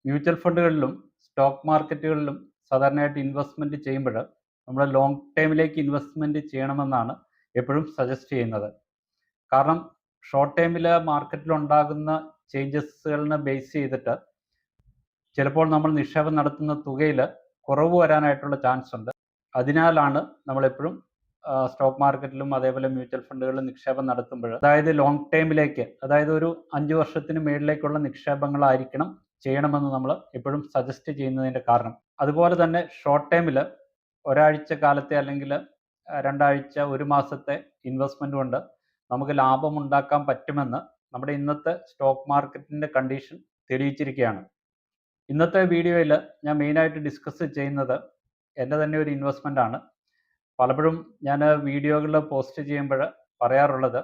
Mutual ഫണ്ടുകളിലും stock മാർക്കറ്റുകളിലും സാധാരണയായിട്ട് investment ചെയ്യുമ്പോൾ നമ്മൾ ലോങ് ടൈമിലേക്ക് ഇൻവെസ്റ്റ്മെൻറ്റ് ചെയ്യണമെന്നാണ് എപ്പോഴും സജസ്റ്റ് ചെയ്യുന്നത്. കാരണം ഷോർട്ട് ടൈമിൽ മാർക്കറ്റിലുണ്ടാകുന്ന ചേഞ്ചസുകളിനെ ബേസ് ചെയ്തിട്ട് ചിലപ്പോൾ നമ്മൾ നിക്ഷേപം നടത്തുന്ന തുകയിൽ കുറവ് വരാനായിട്ടുള്ള ചാൻസ് ഉണ്ട്. അതിനാലാണ് നമ്മളെപ്പോഴും സ്റ്റോക്ക് മാർക്കറ്റിലും അതേപോലെ മ്യൂച്വൽ ഫണ്ടുകളിലും നിക്ഷേപം നടത്തുമ്പോൾ, അതായത് ലോങ് ടൈമിലേക്ക്, അതായത് ഒരു 5 വർഷത്തിന് മേളിലേക്കുള്ള നിക്ഷേപങ്ങളായിരിക്കണം ചെയ്യണമെന്ന് നമ്മൾ എപ്പോഴും സജസ്റ്റ് ചെയ്യുന്നതിൻ്റെ കാരണം. അതുപോലെ തന്നെ ഷോർട്ട് ടൈമിൽ ഒരാഴ്ച കാലത്തെ അല്ലെങ്കിൽ 2 ആഴ്ച 1 മാസത്തെ ഇൻവെസ്റ്റ്മെൻറ്റ് കൊണ്ട് നമുക്ക് ലാഭമുണ്ടാക്കാൻ പറ്റുമെന്ന് നമ്മുടെ ഇന്നത്തെ സ്റ്റോക്ക് മാർക്കറ്റിൻ്റെ കണ്ടീഷൻ തെളിയിച്ചിരിക്കുകയാണ്. ഇന്നത്തെ വീഡിയോയിൽ ഞാൻ മെയിനായിട്ട് ഡിസ്കസ് ചെയ്യുന്നത് എൻ്റെ തന്നെ ഒരു ഇൻവെസ്റ്റ്മെൻ്റ് ആണ്. പലപ്പോഴും ഞാൻ വീഡിയോകൾ പോസ്റ്റ് ചെയ്യുമ്പോൾ പറയാറുള്ളത്,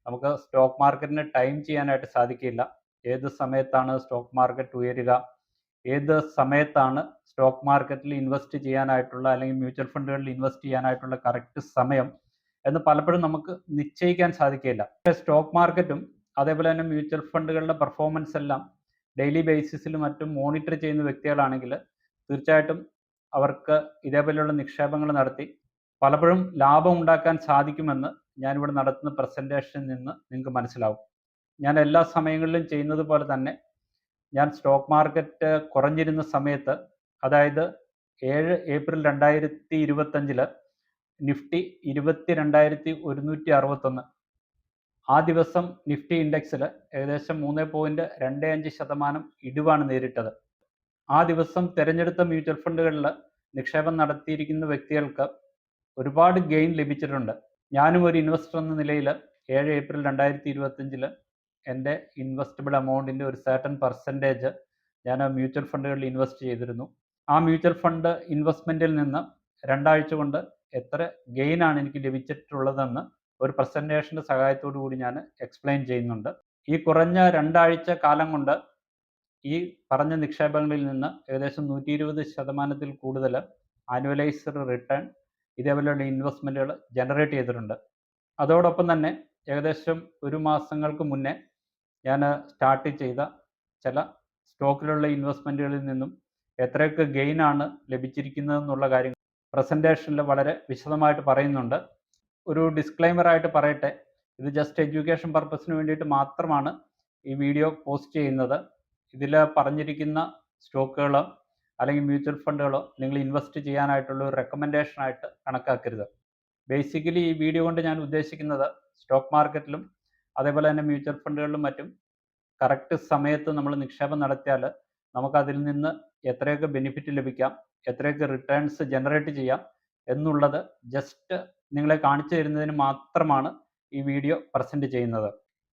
നമുക്ക് സ്റ്റോക്ക് മാർക്കറ്റിന് ടൈം ചെയ്യാനായിട്ട് സാധിക്കില്ല. ഏത് സമയത്താണ് സ്റ്റോക്ക് മാർക്കറ്റ് ഉയരുക, ഏത് സമയത്താണ് സ്റ്റോക്ക് മാർക്കറ്റിൽ ഇൻവെസ്റ്റ് ചെയ്യാനായിട്ടുള്ള അല്ലെങ്കിൽ മ്യൂച്വൽ ഫണ്ടുകളിൽ ഇൻവെസ്റ്റ് ചെയ്യാനായിട്ടുള്ള കറക്റ്റ് സമയം എന്ന് പലപ്പോഴും നമുക്ക് നിശ്ചയിക്കാൻ സാധിക്കില്ല. സ്റ്റോക്ക് മാർക്കറ്റും അതേപോലെ തന്നെ മ്യൂച്വൽ ഫണ്ടുകളുടെ പെർഫോമൻസ് എല്ലാം ഡെയിലി ബേസിസിൽ മറ്റും മോണിറ്റർ ചെയ്യുന്ന വ്യക്തികളാണെങ്കിൽ തീർച്ചയായിട്ടും അവർക്ക് ഇതേപോലെയുള്ള നിക്ഷേപങ്ങൾ നടത്തി പലപ്പോഴും ലാഭം ഉണ്ടാക്കാൻ സാധിക്കുമെന്ന് ഞാനിവിടെ നടത്തുന്ന പ്രസൻറ്റേഷനിൽ നിന്ന് നിങ്ങൾക്ക് മനസ്സിലാവും. ഞാൻ എല്ലാ സമയങ്ങളിലും ചെയ്യുന്നത് പോലെ തന്നെ ഞാൻ സ്റ്റോക്ക് മാർക്കറ്റ് കുറഞ്ഞിരുന്ന സമയത്ത്, അതായത് 7 ഏപ്രിൽ 2025 നിഫ്റ്റി 22,161, ആ ദിവസം നിഫ്റ്റി ഇൻഡെക്സിൽ ഏകദേശം 3.25% ഇടിവാണ് നേരിട്ടത്. ആ ദിവസം തിരഞ്ഞെടുത്ത മ്യൂച്വൽ ഫണ്ടുകളിൽ നിക്ഷേപം നടത്തിയിരിക്കുന്ന വ്യക്തികൾക്ക് ഒരുപാട് ഗെയിൻ ലഭിച്ചിട്ടുണ്ട്. ഞാനും ഒരു ഇൻവെസ്റ്റർ എന്ന നിലയിൽ 7 ഏപ്രിൽ 2025 എൻ്റെ ഇൻവെസ്റ്റബിൾ എമൗണ്ടിൻ്റെ ഒരു സർട്ടൻ പെർസെൻറ്റേജ് ഞാൻ മ്യൂച്വൽ ഫണ്ടുകളിൽ ഇൻവെസ്റ്റ് ചെയ്തിരുന്നു. ആ മ്യൂച്വൽ ഫണ്ട് ഇൻവെസ്റ്റ്മെൻറ്റിൽ നിന്ന് 2 ആഴ്ച കൊണ്ട് എത്ര ഗെയിനാണ് എനിക്ക് ലഭിച്ചിട്ടുള്ളതെന്ന് ഒരു പ്രസൻറ്റേഷൻ്റെ സഹായത്തോടു കൂടി ഞാൻ എക്സ്പ്ലെയിൻ ചെയ്യുന്നുണ്ട്. ഈ കുറഞ്ഞ 2 ആഴ്ച കാലം കൊണ്ട് ഈ പറഞ്ഞ നിക്ഷേപങ്ങളിൽ നിന്ന് ഏകദേശം 120% കൂടുതൽ ആനുവലൈസ്ഡ് റിട്ടേൺ ഇതേപോലെയുള്ള ഇൻവെസ്റ്റ്മെൻറ്റുകൾ ജനറേറ്റ് ചെയ്തിട്ടുണ്ട്. അതോടൊപ്പം തന്നെ ഏകദേശം 1 മാസങ്ങൾക്ക് മുന്നേ ഞാൻ സ്റ്റാർട്ട് ചെയ്ത ചില സ്റ്റോക്കിലുള്ള ഇൻവെസ്റ്റ്മെൻറ്റുകളിൽ നിന്നും എത്രയൊക്കെ ഗെയിനാണ് ലഭിച്ചിരിക്കുന്നതെന്നുള്ള കാര്യം പ്രസൻറ്റേഷനിൽ വളരെ വിശദമായിട്ട് പറയുന്നുണ്ട്. ഒരു ഡിസ്ക്ലൈമറായിട്ട് പറയട്ടെ, ഇത് ജസ്റ്റ് എഡ്യൂക്കേഷൻ പർപ്പസിന് വേണ്ടിയിട്ട് മാത്രമാണ് ഈ വീഡിയോ പോസ്റ്റ് ചെയ്യുന്നത്. ഇതിൽ പറഞ്ഞിരിക്കുന്ന സ്റ്റോക്കുകളോ അല്ലെങ്കിൽ മ്യൂച്വൽ ഫണ്ടുകളോ നിങ്ങൾ ഇൻവെസ്റ്റ് ചെയ്യാനായിട്ടുള്ള ഒരു റെക്കമെൻഡേഷനായിട്ട് കണക്കാക്കരുത്. ബേസിക്കലി ഈ വീഡിയോ കൊണ്ട് ഞാൻ ഉദ്ദേശിക്കുന്നത് സ്റ്റോക്ക് മാർക്കറ്റിലും അതേപോലെ തന്നെ മ്യൂച്വൽ ഫണ്ടുകളിലും മറ്റും കറക്റ്റ് സമയത്ത് നമ്മൾ നിക്ഷേപം നടത്തിയാൽ നമുക്കതിൽ നിന്ന് എത്രയൊക്കെ ബെനിഫിറ്റ് ലഭിക്കാം, എത്രയൊക്കെ റിട്ടേൺസ് ജനറേറ്റ് ചെയ്യാം എന്നുള്ളത് ജസ്റ്റ് നിങ്ങളെ കാണിച്ചു തരുന്നതിന് മാത്രമാണ് ഈ വീഡിയോ പ്രസൻറ്റ് ചെയ്യുന്നത്.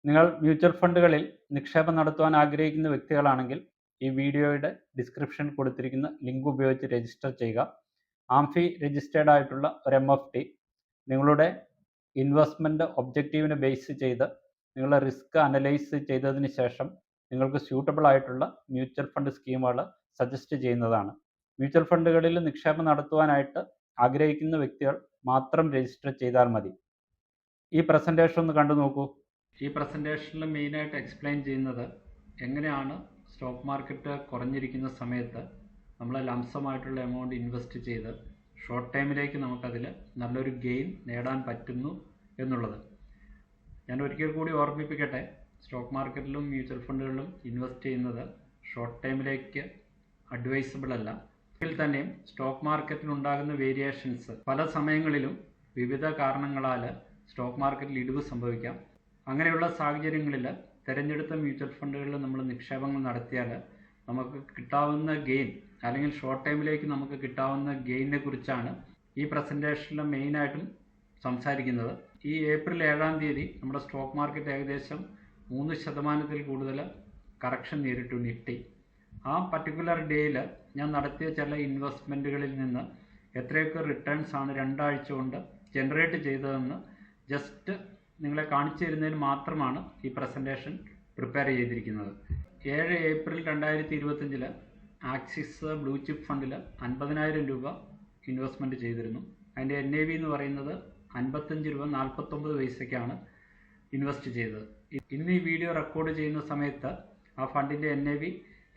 നിങ്ങൾ മ്യൂച്വൽ ഫണ്ടുകളിൽ നിക്ഷേപം നടത്തുവാൻ ആഗ്രഹിക്കുന്ന വ്യക്തികളാണെങ്കിൽ ഈ വീഡിയോയുടെ ഡിസ്ക്രിപ്ഷൻ കൊടുത്തിരിക്കുന്ന ലിങ്ക് ഉപയോഗിച്ച് രജിസ്റ്റർ ചെയ്യുക. ആംഫി രജിസ്റ്റേർഡ് ആയിട്ടുള്ള ഒരു MFT നിങ്ങളുടെ ഇൻവെസ്റ്റ്മെൻറ്റ് ഒബ്ജക്റ്റീവിനെ ബേസ് ചെയ്ത് നിങ്ങളുടെ റിസ്ക് അനലൈസ് ചെയ്തതിന് ശേഷം നിങ്ങൾക്ക് സ്യൂട്ടബിൾ ആയിട്ടുള്ള മ്യൂച്വൽ ഫണ്ട് സ്കീമുകൾ സജസ്റ്റ് ചെയ്യുന്നതാണ്. മ്യൂച്വൽ ഫണ്ടുകളിൽ നിക്ഷേപം നടത്തുവാനായിട്ട് ആഗ്രഹിക്കുന്ന വ്യക്തികൾ മാത്രം രജിസ്റ്റർ ചെയ്താൽ മതി. ഈ പ്രസൻറ്റേഷൻ ഒന്ന് കണ്ടു നോക്കൂ. ഈ പ്രസൻറ്റേഷനിൽ മെയിനായിട്ട് എക്സ്പ്ലെയിൻ ചെയ്യുന്നത് എങ്ങനെയാണ് സ്റ്റോക്ക് മാർക്കറ്റ് കുറഞ്ഞിരിക്കുന്ന സമയത്ത് നമ്മൾ ലംസമായിട്ടുള്ള എമൗണ്ട് ഇൻവെസ്റ്റ് ചെയ്ത് ഷോർട്ട് ടൈമിലേക്ക് നമുക്കതിൽ നല്ലൊരു ഗെയിൻ നേടാൻ പറ്റുന്നു എന്നുള്ളത്. ഞാൻ ഒരിക്കൽ കൂടി ഓർമ്മിപ്പിക്കട്ടെ, സ്റ്റോക്ക് മാർക്കറ്റിലും മ്യൂച്വൽ ഫണ്ടുകളിലും ഇൻവെസ്റ്റ് ചെയ്യുന്നത് ഷോർട്ട് ടൈമിലേക്ക് അഡ്വൈസബിൾ അല്ല. ഇതിൽ തന്നെയും സ്റ്റോക്ക് മാർക്കറ്റിൽ ഉണ്ടാകുന്ന വേരിയേഷൻസ് പല സമയങ്ങളിലും വിവിധ കാരണങ്ങളാൽ സ്റ്റോക്ക് മാർക്കറ്റിൽ ഇടിവ് സംഭവിക്കാം. അങ്ങനെയുള്ള സാഹചര്യങ്ങളിൽ തിരഞ്ഞെടുത്ത മ്യൂച്വൽ ഫണ്ടുകളിൽ നമ്മൾ നിക്ഷേപങ്ങൾ നടത്തിയാൽ നമുക്ക് കിട്ടാവുന്ന ഗെയിൻ അല്ലെങ്കിൽ ഷോർട്ട് ടൈമിലേക്ക് നമുക്ക് കിട്ടാവുന്ന ഗെയിനിനെ കുറിച്ചാണ് ഈ പ്രസൻറ്റേഷനിൽ മെയിനായിട്ടും സംസാരിക്കുന്നത്. ഈ ഏപ്രിൽ 7-ാം തീയതി നമ്മുടെ സ്റ്റോക്ക് മാർക്കറ്റ് ഏകദേശം 3% കൂടുതൽ കറക്ഷൻ നേരിട്ടു നിഫ്റ്റി. ആ പർട്ടിക്കുലർ ഡേയിൽ ഞാൻ നടത്തിയ ചില ഇൻവെസ്റ്റ്മെൻറ്റുകളിൽ നിന്ന് എത്രയൊക്കെ റിട്ടേൺസ് ആണ് 2 ആഴ്ച കൊണ്ട് ജനറേറ്റ് ചെയ്തതെന്ന് ജസ്റ്റ് നിങ്ങളെ കാണിച്ചു തരുന്നതിന് മാത്രമാണ് ഈ പ്രസൻറ്റേഷൻ പ്രിപ്പയർ ചെയ്തിരിക്കുന്നത്. 7 ഏപ്രിൽ 2025 ആക്സിസ് ബ്ലൂ ചിപ്പ് ഫണ്ടിൽ 50,000 രൂപ ഇൻവെസ്റ്റ്മെൻറ്റ് ചെയ്തിരുന്നു. അതിൻ്റെ NAV എന്ന് പറയുന്നത് 55.49 ഇൻവെസ്റ്റ് ചെയ്തത്. ഇന്ന് ഈ വീഡിയോ റെക്കോർഡ് ചെയ്യുന്ന സമയത്ത് ആ ഫണ്ടിൻ്റെ NAV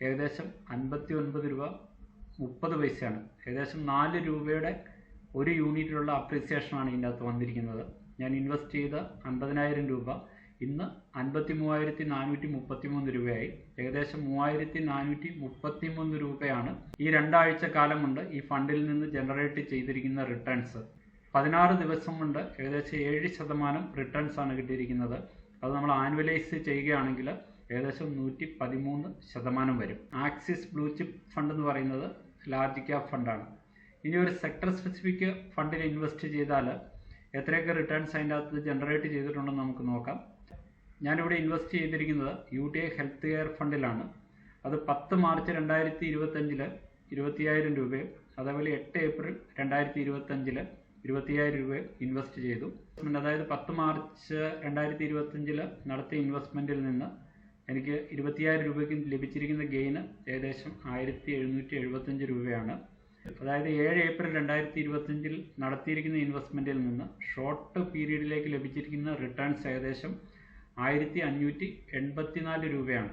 ഏകദേശം 59 രൂപ 30 പൈസയാണ്. ഏകദേശം 4 രൂപയുടെ ഒരു യൂണിറ്റിലുള്ള അപ്രീസിയേഷനാണ് ഇതിൻ്റെ അകത്ത് വന്നിരിക്കുന്നത്. ഞാൻ ഇൻവെസ്റ്റ് ചെയ്ത 50,000 രൂപ ഇന്ന് 53,433 രൂപയായി. ഏകദേശം 3,433 രൂപയാണ് ഈ 2 ആഴ്ച കാലം കൊണ്ട് ഈ ഫണ്ടിൽ നിന്ന് ജനറേറ്റ് ചെയ്തിരിക്കുന്ന റിട്ടേൺസ്. 16 ദിവസം കൊണ്ട് ഏകദേശം 7% റിട്ടേൺസ് ആണ് കിട്ടിയിരിക്കുന്നത്. അത് നമ്മൾ ആനുവലൈസ് ചെയ്യുകയാണെങ്കിൽ ഏകദേശം 113% വരും. ആക്സിസ് ബ്ലൂ ചിപ്പ് ഫണ്ട് എന്ന് പറയുന്നത് ലാർജ് ക്യാപ് ഫണ്ടാണ്. ഇനി ഒരു സെക്ടർ സ്പെസിഫിക് ഫണ്ടിൽ ഇൻവെസ്റ്റ് ചെയ്താൽ എത്രയൊക്കെ റിട്ടേൺസ് അതിൻ്റെ അകത്ത് ജനറേറ്റ് ചെയ്തിട്ടുണ്ടെന്ന് നമുക്ക് നോക്കാം. ഞാനിവിടെ ഇൻവെസ്റ്റ് ചെയ്തിരിക്കുന്നത് UTI ഹെൽത്ത് കെയർ ഫണ്ടിലാണ്. അത് 10 മാർച്ച് 2025 20,000 രൂപയും അതേപോലെ 8 ഏപ്രിൽ 2025 20,000 രൂപ ഇൻവെസ്റ്റ് ചെയ്തു. അതായത് 10 മാർച്ച് 2025 നടത്തിയ ഇൻവെസ്റ്റ്മെൻറ്റിൽ നിന്ന് എനിക്ക് 20,000 രൂപയ്ക്ക് ലഭിച്ചിരിക്കുന്ന ഗെയിന് ഏകദേശം 1,775 രൂപയാണ്. അതായത് 7 ഏപ്രിൽ 2025 നടത്തിയിരിക്കുന്ന ഇൻവെസ്റ്റ്മെൻറ്റിൽ നിന്ന് ഷോർട്ട് പീരീഡിലേക്ക് ലഭിച്ചിരിക്കുന്ന റിട്ടേൺസ് ഏകദേശം 1,584 രൂപയാണ്.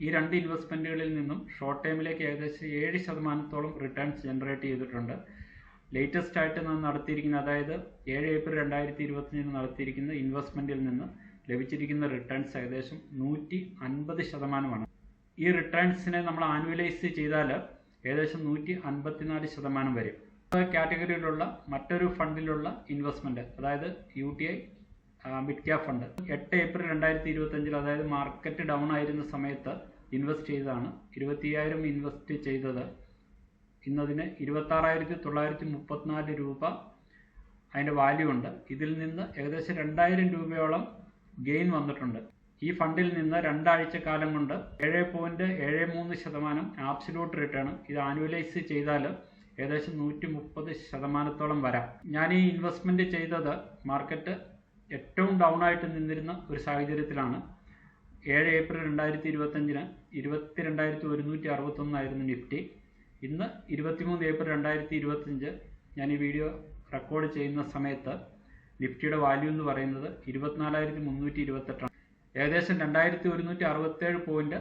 ഈ 2 ഇൻവെസ്റ്റ്മെൻറ്റുകളിൽ നിന്നും ഷോർട്ട് ടൈമിലേക്ക് ഏകദേശം 7% റിട്ടേൺസ് ജനറേറ്റ് ചെയ്തിട്ടുണ്ട്. ലേറ്റസ്റ്റ് ആയിട്ട് നാം നടത്തിയിരിക്കുന്ന, അതായത് 7 ഏപ്രിൽ 2025 നടത്തിയിരിക്കുന്ന ഇൻവെസ്റ്റ്മെൻറ്റിൽ നിന്ന് ലഭിച്ചിരിക്കുന്ന റിട്ടേൺസ് ഏകദേശം 150%. ഈ റിട്ടേൺസിനെ നമ്മൾ ആനുവലൈസ് ചെയ്താൽ ഏകദേശം 154% വരും. കാറ്റഗറിയിലുള്ള മറ്റൊരു ഫണ്ടിലുള്ള ഇൻവെസ്റ്റ്മെൻറ്റ്, അതായത് UTI mid cap fund 8 April 2025 അതായത് മാർക്കറ്റ് ഡൗൺ ആയിരുന്ന സമയത്ത് ഇൻവെസ്റ്റ് ചെയ്തതാണ്. 20,000 ഇൻവെസ്റ്റ് ചെയ്തത് ഇന്നതിന് 26,934 രൂപ അതിൻ്റെ വാല്യൂ ഉണ്ട്. ഇതിൽ നിന്ന് ഏകദേശം 2,000 രൂപയോളം ഗെയിൻ വന്നിട്ടുണ്ട്. ഈ ഫണ്ടിൽ നിന്ന് 2 ആഴ്ച കാലം കൊണ്ട് 7.73% ആബ്സല്യൂട്ട് റിട്ടേൺ. ഇത് ആനുവലൈസ് ചെയ്താൽ ഏകദേശം 130%-ഓളം വരാം. ഞാൻ ഈ ഇൻവെസ്റ്റ്മെൻറ്റ് ചെയ്തത് മാർക്കറ്റ് ഏറ്റവും ഡൗൺ ആയിട്ട് നിന്നിരുന്ന ഒരു സാഹചര്യത്തിലാണ്. 7 ഏപ്രിൽ 2025 22,161 ആയിരുന്നു നിഫ്റ്റി. ഇന്ന് 23 ഏപ്രിൽ 2025 ഞാൻ ഈ വീഡിയോ റെക്കോർഡ് ചെയ്യുന്ന സമയത്ത് നിഫ്റ്റിയുടെ വാല്യൂ എന്ന് പറയുന്നത് 24,328. ഏകദേശം 2,167 പോയിന്റ്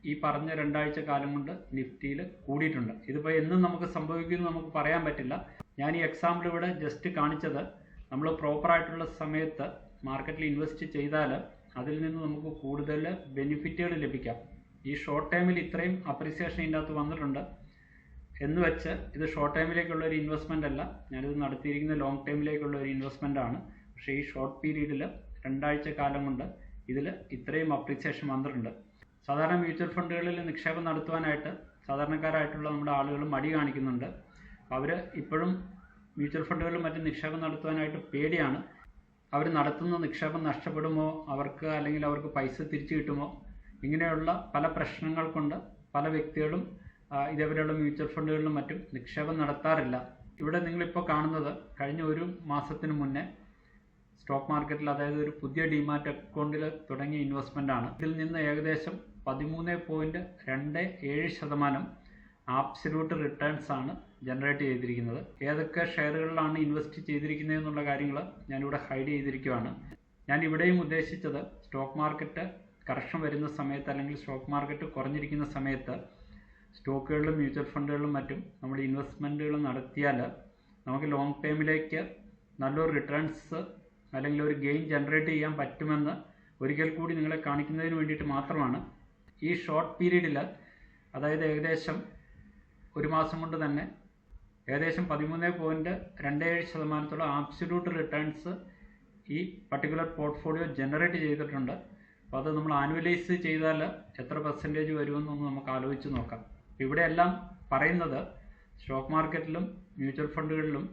ഈ പറഞ്ഞ 2 ആഴ്ച കാലം കൊണ്ട് നിഫ്റ്റിയിൽ കൂടിയിട്ടുണ്ട്. ഇതിപ്പോൾ എന്നും നമുക്ക് സംഭവിക്കുമെന്ന് നമുക്ക് പറയാൻ പറ്റില്ല. ഞാൻ ഈ എക്സാമ്പിൾ ഇവിടെ ജസ്റ്റ് കാണിച്ചത് നമ്മൾ പ്രോപ്പറായിട്ടുള്ള സമയത്ത് മാർക്കറ്റിൽ ഇൻവെസ്റ്റ് ചെയ്താൽ അതിൽ നിന്ന് നമുക്ക് കൂടുതൽ ബെനിഫിറ്റുകൾ ലഭിക്കാം. ഈ ഷോർട്ട് ടൈമിൽ ഇത്രയും അപ്രീസിയേഷൻ ഇതിൻ്റെ അകത്ത് വന്നിട്ടുണ്ട് എന്ന് വെച്ച് ഇത് ഷോർട്ട് ടൈമിലേക്കുള്ള ഒരു ഇൻവെസ്റ്റ്മെൻ്റ് അല്ല. ഞാനിത് നടത്തിയിരിക്കുന്ന ലോങ് ടൈമിലേക്കുള്ള ഒരു ഇൻവെസ്റ്റ്മെൻ്റ് ആണ്. പക്ഷേ ഈ ഷോർട്ട് പീരീഡിൽ 2 ആഴ്ച കാലം കൊണ്ട് ഇതിൽ ഇത്രയും അപ്രീസിയേഷൻ വന്നിട്ടുണ്ട്. സാധാരണ മ്യൂച്വൽ ഫണ്ടുകളിൽ നിക്ഷേപം നടത്തുവാനായിട്ട് സാധാരണക്കാരായിട്ടുള്ള നമ്മുടെ ആളുകൾ മടി കാണിക്കുന്നുണ്ട്. അവർ ഇപ്പോഴും മ്യൂച്വൽ ഫണ്ടുകളിലും മറ്റും നിക്ഷേപം നടത്തുവാനായിട്ട് പേടിയാണ്. അവർ നടത്തുന്ന നിക്ഷേപം നഷ്ടപ്പെടുമോ, അല്ലെങ്കിൽ അവർക്ക് പൈസ തിരിച്ചു കിട്ടുമോ, ഇങ്ങനെയുള്ള പല പ്രശ്നങ്ങൾ കൊണ്ട് പല വ്യക്തികളും ഇതേപോലെയുള്ള മ്യൂച്വൽ ഫണ്ടുകളിലും മറ്റും നിക്ഷേപം നടത്താറില്ല. ഇവിടെ നിങ്ങളിപ്പോൾ കാണുന്നത് കഴിഞ്ഞ ഒരു മാസത്തിന് മുന്നേ സ്റ്റോക്ക് മാർക്കറ്റിൽ, അതായത് ഒരു പുതിയ ഡിമാറ്റ് അക്കൗണ്ടിൽ തുടങ്ങിയ ഇൻവെസ്റ്റ്മെൻ്റ് ആണ്. ഇതിൽ നിന്ന് ഏകദേശം 13.27% ആബ്സല്യൂട്ട് റിട്ടേൺസ് ആണ് ജനറേറ്റ് ചെയ്തിരിക്കുന്നത്. ഏതൊക്കെ ഷെയറുകളിലാണ് ഇൻവെസ്റ്റ് ചെയ്തിരിക്കുന്നത് എന്നുള്ള കാര്യങ്ങൾ ഞാനിവിടെ ഹൈഡ് ചെയ്തിരിക്കുകയാണ്. ഞാൻ ഇവിടെയും ഉദ്ദേശിച്ചത് സ്റ്റോക്ക് മാർക്കറ്റ് കറക്ഷൻ വരുന്ന സമയത്ത് അല്ലെങ്കിൽ സ്റ്റോക്ക് മാർക്കറ്റ് കുറഞ്ഞിരിക്കുന്ന സമയത്ത് സ്റ്റോക്കുകളിലും മ്യൂച്വൽ ഫണ്ടുകളിലും മറ്റും നമ്മൾ ഇൻവെസ്റ്റ്മെൻറ്റുകൾ നടത്തിയാൽ നമുക്ക് ലോങ് ടൈമിലേക്ക് നല്ലൊരു റിട്ടേൺസ് അല്ലെങ്കിൽ ഒരു ഗെയിൻ ജനറേറ്റ് ചെയ്യാൻ പറ്റുമെന്ന് ഒരിക്കൽ കൂടി നിങ്ങളെ കാണിക്കുന്നതിന് വേണ്ടിയിട്ട് മാത്രമാണ്. ഈ ഷോർട്ട് പീരീഡിൽ, അതായത് ഏകദേശം ഒരു മാസം കൊണ്ട് തന്നെ ഏകദേശം 13.27% ആബ്സല്യൂട്ട് റിട്ടേൺസ് ഈ പർട്ടിക്കുലർ പോർട്ട്ഫോളിയോ ജനറേറ്റ് ചെയ്തിട്ടുണ്ട്. അപ്പോൾ അത് നമ്മൾ ആനുവലൈസ് ചെയ്താൽ എത്ര പെർസെൻറ്റേജ് വരുമെന്നൊന്ന് നമുക്ക് ആലോചിച്ച് നോക്കാം. ഇവിടെയെല്ലാം പറയുന്നത് സ്റ്റോക്ക് മാർക്കറ്റിലും മ്യൂച്വൽ ഫണ്ടുകളിലും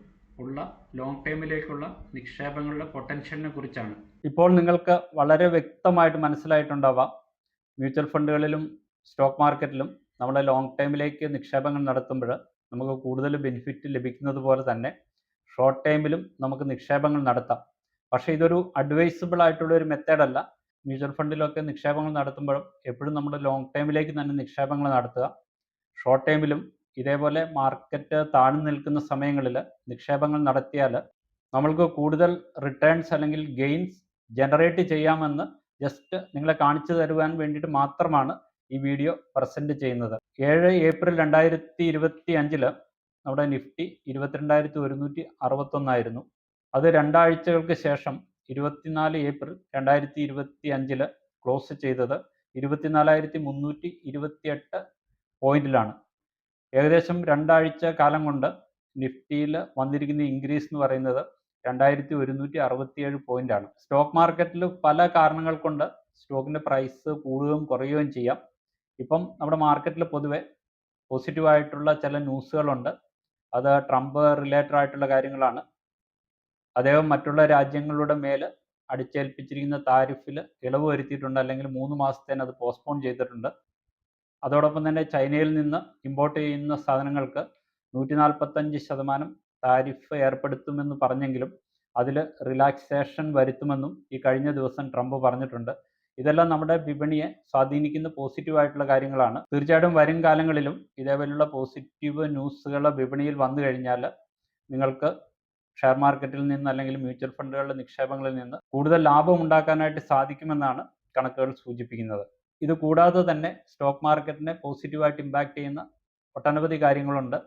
ഉള്ള ലോങ് ടൈമിലേക്കുള്ള നിക്ഷേപങ്ങളുടെ പൊട്ടൻഷ്യലിനെ കുറിച്ചാണ്. ഇപ്പോൾ നിങ്ങൾക്ക് വളരെ വ്യക്തമായിട്ട് മനസ്സിലായിട്ടുണ്ടാവാം, മ്യൂച്വൽ ഫണ്ടുകളിലും സ്റ്റോക്ക് മാർക്കറ്റിലും നമ്മൾ ലോങ് ടൈമിലേക്ക് നിക്ഷേപങ്ങൾ നടത്തുമ്പോൾ നമുക്ക് കൂടുതൽ ബെനിഫിറ്റ് ലഭിക്കുന്നത് പോലെ തന്നെ ഷോർട്ട് ടൈമിലും നമുക്ക് നിക്ഷേപങ്ങൾ നടത്താം. പക്ഷേ ഇതൊരു അഡ്വൈസബിൾ ആയിട്ടുള്ള ഒരു മെത്തേഡല്ല. മ്യൂച്വൽ ഫണ്ടിലൊക്കെ നിക്ഷേപങ്ങൾ നടത്തുമ്പോഴും എപ്പോഴും നമ്മൾ ലോങ് ടൈമിലേക്ക് തന്നെ നിക്ഷേപങ്ങൾ നടത്തുക. ഷോർട്ട് ടൈമിലും ഇതേപോലെ മാർക്കറ്റ് താഴ്ന്നു നിൽക്കുന്ന സമയങ്ങളിൽ നിക്ഷേപങ്ങൾ നടത്തിയാൽ നമ്മൾക്ക് കൂടുതൽ റിട്ടേൺസ് അല്ലെങ്കിൽ ഗെയിൻസ് ജനറേറ്റ് ചെയ്യാമെന്ന് ജസ്റ്റ് നിങ്ങളെ കാണിച്ചു തരുവാൻ വേണ്ടിയിട്ട് മാത്രമാണ് ഈ വീഡിയോ പ്രസൻറ്റ് ചെയ്യുന്നത്. 7 ഏപ്രിൽ 2025 നമ്മുടെ നിഫ്റ്റി 22,161 അത് 2 ആഴ്ചകൾക്ക് ശേഷം 24 ഏപ്രിൽ 2025 ക്ലോസ് ചെയ്തത് 24,328 പോയിന്റിലാണ്. ഏകദേശം 2 ആഴ്ച കാലം കൊണ്ട് നിഫ്റ്റിയിൽ വന്നിരിക്കുന്ന ഇൻക്രീസ് എന്ന് പറയുന്നത് 2167 പോയിന്റാണ്. സ്റ്റോക്ക് മാർക്കറ്റിൽ പല കാരണങ്ങൾ കൊണ്ട് സ്റ്റോക്കിൻ്റെ പ്രൈസ് കൂടുകയും കുറയുകയും ചെയ്യാം. ഇപ്പം നമ്മുടെ മാർക്കറ്റിൽ പൊതുവെ പോസിറ്റീവായിട്ടുള്ള ചില ന്യൂസുകളുണ്ട്. അത് ട്രംപ് റിലേറ്റഡ് ആയിട്ടുള്ള കാര്യങ്ങളാണ്. അദ്ദേഹം മറ്റുള്ള രാജ്യങ്ങളുടെ മേൽ അടിച്ചേൽപ്പിച്ചിരിക്കുന്ന താരിഫിൽ ഇളവ് വരുത്തിയിട്ടുണ്ട്, അല്ലെങ്കിൽ 3 മാസത്തേന് അത് പോസ്റ്റ്പോൺ ചെയ്തിട്ടുണ്ട്. അതോടൊപ്പം തന്നെ ചൈനയിൽ നിന്ന് ഇമ്പോർട്ട് ചെയ്യുന്ന സാധനങ്ങൾക്ക് 145% താരിഫ് ഏർപ്പെടുത്തുമെന്ന് പറഞ്ഞെങ്കിലും അതിൽ റിലാക്സേഷൻ വരുത്തുമെന്നും ഈ കഴിഞ്ഞ ദിവസം ട്രംപ് പറഞ്ഞിട്ടുണ്ട്. ഇതെല്ലാം നമ്മുടെ വിപണിയെ സ്വാധീനിക്കുന്ന പോസിറ്റീവായിട്ടുള്ള കാര്യങ്ങളാണ്. തീർച്ചയായിട്ടും വരും കാലങ്ങളിലും ഇതേപോലുള്ള പോസിറ്റീവ് ന്യൂസുകൾ വിപണിയിൽ വന്നു കഴിഞ്ഞാൽ നിങ്ങൾക്ക് ഷെയർ മാർക്കറ്റിൽ നിന്ന് അല്ലെങ്കിൽ മ്യൂച്വൽ ഫണ്ടുകളുടെ നിക്ഷേപങ്ങളിൽ നിന്ന് കൂടുതൽ ലാഭം ഉണ്ടാക്കാനായിട്ട് സാധിക്കുമെന്നാണ് കണക്കുകൾ സൂചിപ്പിക്കുന്നത്. ഇത് കൂടാതെ തന്നെ സ്റ്റോക്ക് മാർക്കറ്റിനെ പോസിറ്റീവായിട്ട് ഇമ്പാക്റ്റ് ചെയ്യുന്ന ഒട്ടനവധി കാര്യങ്ങളുണ്ട്.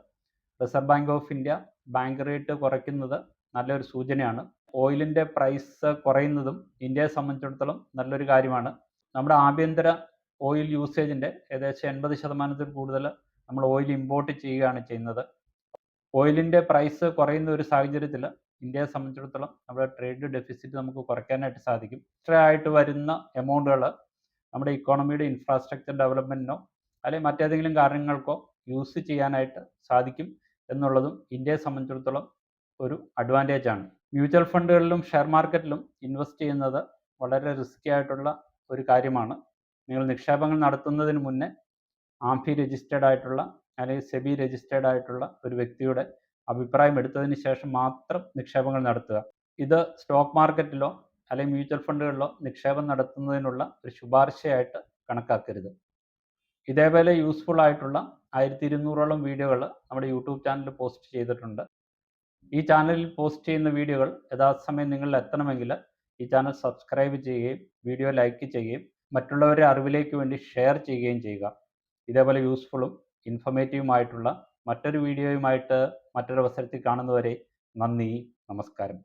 Reserve bank of India bank rate കുറയ്ക്കുന്നത് നല്ലൊരു സൂചനയാണ്. ഓയിലിൻ്റെ പ്രൈസ് കുറയുന്നതും ഇന്ത്യയെ സംബന്ധിച്ചിടത്തോളം നല്ലൊരു കാര്യമാണ്. നമ്മുടെ ആഭ്യന്തര ഓയിൽ യൂസേജിൻ്റെ ഏകദേശം 80% കൂടുതൽ നമ്മൾ ഓയിൽ ഇമ്പോർട്ട് ചെയ്യുകയാണ് ചെയ്യുന്നത്. ഓയിലിൻ്റെ പ്രൈസ് കുറയുന്ന ഒരു സാഹചര്യത്തിൽ ഇന്ത്യയെ സംബന്ധിച്ചിടത്തോളം നമ്മുടെ ട്രേഡ് ഡെഫിസിറ്റ് നമുക്ക് കുറയ്ക്കാനായിട്ട് സാധിക്കും. എക്സ്ട്രാ ആയിട്ട് വരുന്ന എമൗണ്ടുകൾ നമ്മുടെ ഇക്കോണമിയുടെ ഇൻഫ്രാസ്ട്രക്ചർ ഡെവലപ്മെൻറ്റിനോ അല്ലെങ്കിൽ മറ്റേതെങ്കിലും കാര്യങ്ങൾക്കോ യൂസ് ചെയ്യാനായിട്ട് സാധിക്കും എന്നുള്ളതും ഇന്ത്യയെ സംബന്ധിച്ചിടത്തോളം ഒരു അഡ്വാൻറ്റേജ് ആണ്. മ്യൂച്വൽ ഫണ്ടുകളിലും ഷെയർ മാർക്കറ്റിലും ഇൻവെസ്റ്റ് ചെയ്യുന്നത് വളരെ റിസ്കി ആയിട്ടുള്ള ഒരു കാര്യമാണ്. നിങ്ങൾ നിക്ഷേപങ്ങൾ നടത്തുന്നതിന് മുന്നേ ആംഫി രജിസ്റ്റേർഡ് ആയിട്ടുള്ള അല്ലെങ്കിൽ സെബി രജിസ്റ്റേർഡ് ആയിട്ടുള്ള ഒരു വ്യക്തിയുടെ അഭിപ്രായം എടുത്തതിന് ശേഷം മാത്രം നിക്ഷേപങ്ങൾ നടത്തുക. ഇത് സ്റ്റോക്ക് മാർക്കറ്റിലോ അല്ലെങ്കിൽ മ്യൂച്വൽ ഫണ്ടുകളിലോ നിക്ഷേപം നടത്തുന്നതിനുള്ള ഒരു ശുപാർശയായിട്ട് കണക്കാക്കരുത്. ഇതേപോലെ യൂസ്ഫുൾ ആയിട്ടുള്ള 1200ഓളം വീഡിയോകൾ നമ്മുടെ യൂട്യൂബ് ചാനലിൽ പോസ്റ്റ് ചെയ്തിട്ടുണ്ട്. ഈ ചാനലിൽ പോസ്റ്റ് ചെയ്യുന്ന വീഡിയോകൾ യഥാസമയം നിങ്ങളിൽ എത്തണമെങ്കിൽ ഈ ചാനൽ സബ്സ്ക്രൈബ് ചെയ്യുകയും വീഡിയോ ലൈക്ക് ചെയ്യുകയും മറ്റുള്ളവരുടെ അറിവിലേക്ക് വേണ്ടി ഷെയർ ചെയ്യുകയും ചെയ്യുക. ഇതേപോലെ യൂസ്ഫുള്ളും ഇൻഫോർമേറ്റീവുമായിട്ടുള്ള മറ്റൊരു വീഡിയോയുമായിട്ട് മറ്റൊരു അവസരത്തിൽ കാണുന്നവരെ നന്ദി, നമസ്കാരം.